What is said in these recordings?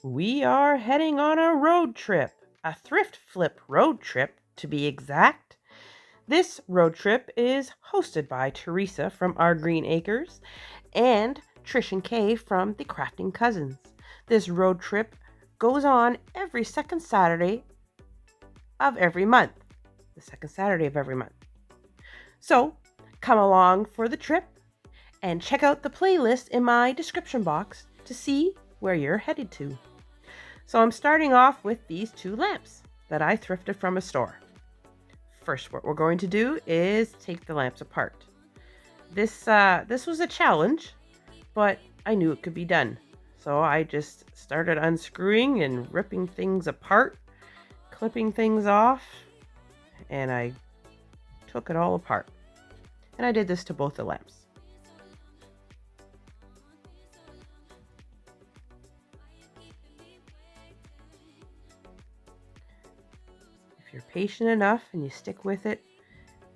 We are heading on a road trip, a thrift flip road trip to be exact. This road trip is hosted by Teresa from Our Green Acres and Trish and Kay from the Crafting Cousins. This road trip goes on every second Saturday of every month. The second Saturday of every month. So, come along for the trip and check out the playlist in my description box to see where you're headed to. So I'm starting off with these two lamps that I thrifted from a store. First, what we're going to do is take the lamps apart. This was a challenge, but I knew it could be done. So I just started unscrewing and ripping things apart, clipping things off, and I took it all apart. And I did this to both the lamps. If you're patient enough and you stick with it,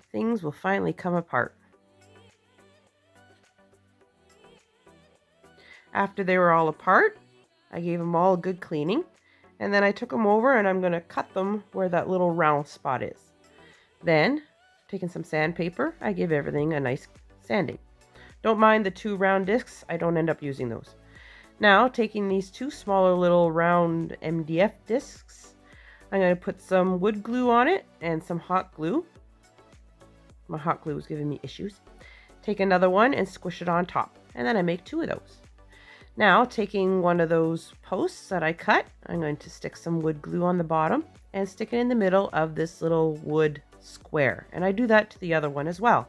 things will finally come apart. After they were all apart, I gave them all a good cleaning, and then I took them over and I'm going to cut them where that little round spot is. Then, taking some sandpaper, I give everything a nice sanding. Don't mind the two round discs, I don't end up using those. Now, taking these two smaller little round MDF discs, I'm going to put some wood glue on it and some hot glue. My hot glue was giving me issues. Take another one and squish it on top, and then I make two of those. Now, taking one of those posts that I cut, I'm going to stick some wood glue on the bottom and stick it in the middle of this little wood square. And I do that to the other one as well.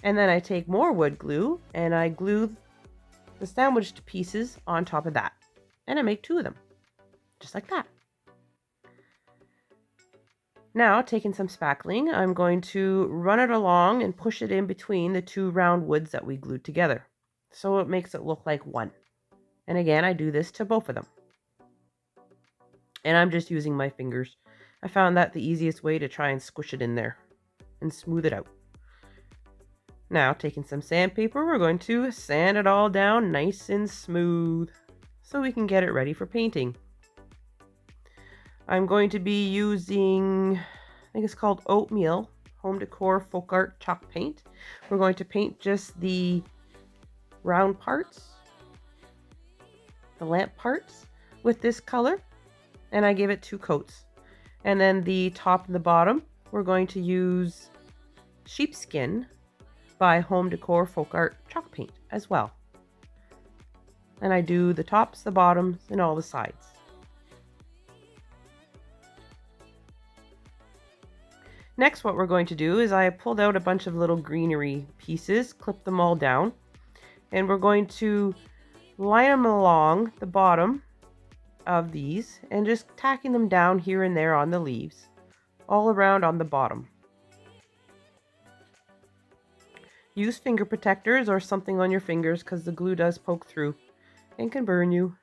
And then I take more wood glue and I glue the sandwiched pieces on top of that. And I make two of them, just like that. Now, taking some spackling, I'm going to run it along and push it in between the two round woods that we glued together. So it makes it look like one. And again, I do this to both of them. And I'm just using my fingers. I found that the easiest way to try and squish it in there and smooth it out. Now, taking some sandpaper, we're going to sand it all down nice and smooth so we can get it ready for painting. I'm going to be using, I think it's called Oatmeal Home Decor Folk Art Chalk Paint. We're going to paint just the round parts, the lamp parts, with this color, and I give it 2 coats. And then the top and the bottom, we're going to use Sheepskin by Home Decor Folk Art Chalk Paint as well. And I do the tops, the bottoms, and all the sides. Next, what we're going to do is I pulled out a bunch of little greenery pieces, clipped them all down, and we're going to line them along the bottom of these and just tacking them down here and there on the leaves, all around on the bottom. Use finger protectors or something on your fingers because the glue does poke through and can burn you.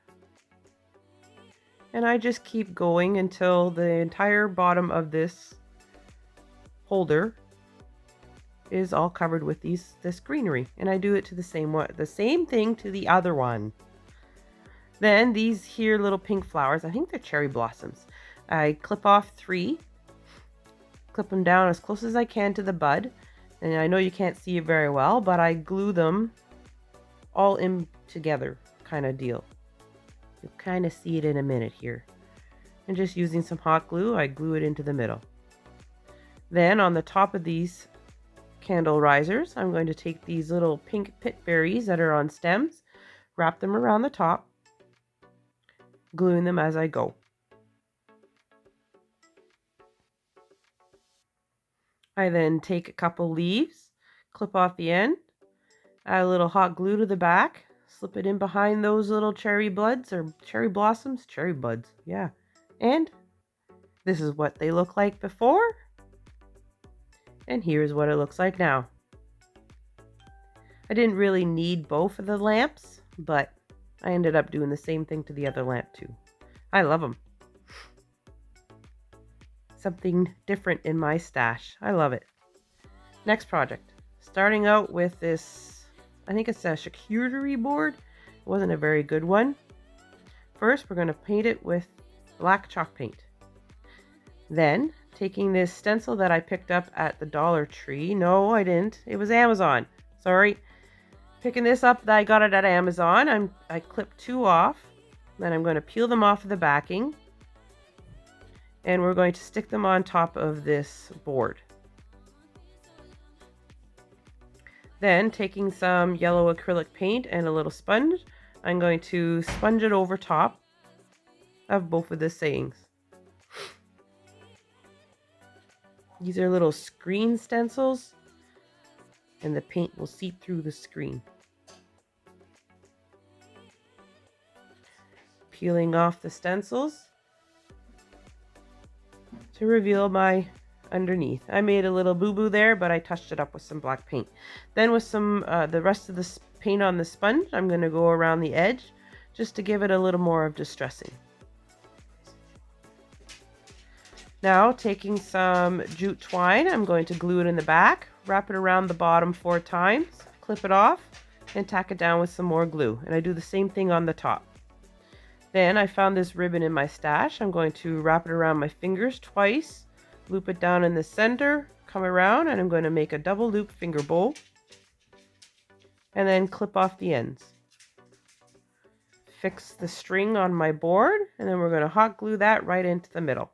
And I just keep going until the entire bottom of this holder is all covered with this greenery, and I do it to the same thing to the other one. Then these here little pink flowers, I think they're cherry blossoms. I clip off 3, clip them down as close as I can to the bud, and I know you can't see it very well, but I glue them all in together, kind of deal. You'll kind of see it in a minute here. And just using some hot glue, I glue it into the middle. Then on the top of these candle risers, I'm going to take these little pink pit berries that are on stems, wrap them around the top, gluing them as I go. I then take a couple leaves, clip off the end, add a little hot glue to the back, slip it in behind those little cherry buds or cherry blossoms, cherry buds, yeah. And this is what they look like before. And here's what it looks like now. I didn't really need both of the lamps, but I ended up doing the same thing to the other lamp too. I love them. Something different in my stash. I love it. Next project. Starting out with this, I think it's a charcuterie board. It wasn't a very good one, First, we're going to paint it with black chalk paint. Then, taking this stencil that I picked up at the Dollar Tree. No, I didn't. It was Amazon. Sorry. Picking this up, I got it at Amazon. I clipped 2 off. Then I'm going to peel them off of the backing. And we're going to stick them on top of this board. Then, taking some yellow acrylic paint and a little sponge, I'm going to sponge it over top of both of the sayings. These are little screen stencils, and the paint will seep through the screen. Peeling off the stencils to reveal my underneath. I made a little boo-boo there, but I touched it up with some black paint. Then with some the rest of the paint on the sponge, I'm going to go around the edge just to give it a little more of distressing. Now, taking some jute twine, I'm going to glue it in the back, wrap it around the bottom 4 times, clip it off, and tack it down with some more glue. And I do the same thing on the top. Then I found this ribbon in my stash. I'm going to wrap it around my fingers twice, loop it down in the center, come around, and I'm going to make a double loop finger bowl, and then clip off the ends. Fix the string on my board, and then we're going to hot glue that right into the middle.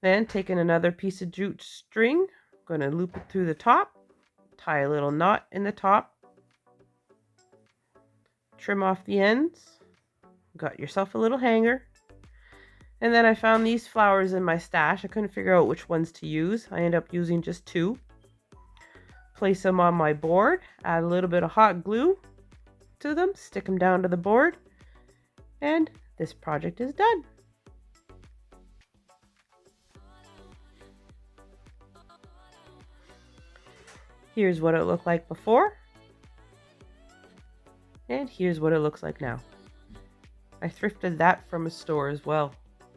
Then taking another piece of jute string, I'm going to loop it through the top, tie a little knot in the top, trim off the ends, got yourself a little hanger. And then I found these flowers in my stash. I couldn't figure out which ones to use. I ended up using just 2. Place them on my board, add a little bit of hot glue to them, stick them down to the board, and this project is done. Here's what it looked like before, and here's what it looks like now. I thrifted that from a store as well.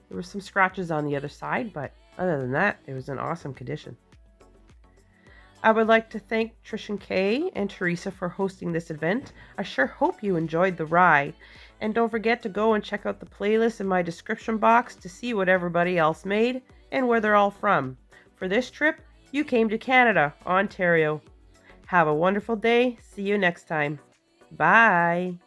There were some scratches on the other side, but other than that, it was in awesome condition. I would like to thank Trish and Kay and Teresa for hosting this event. I sure hope you enjoyed the ride. And don't forget to go and check out the playlist in my description box to see what everybody else made and where they're all from. For this trip, you came to Canada, Ontario. Have a wonderful day. See you next time. Bye.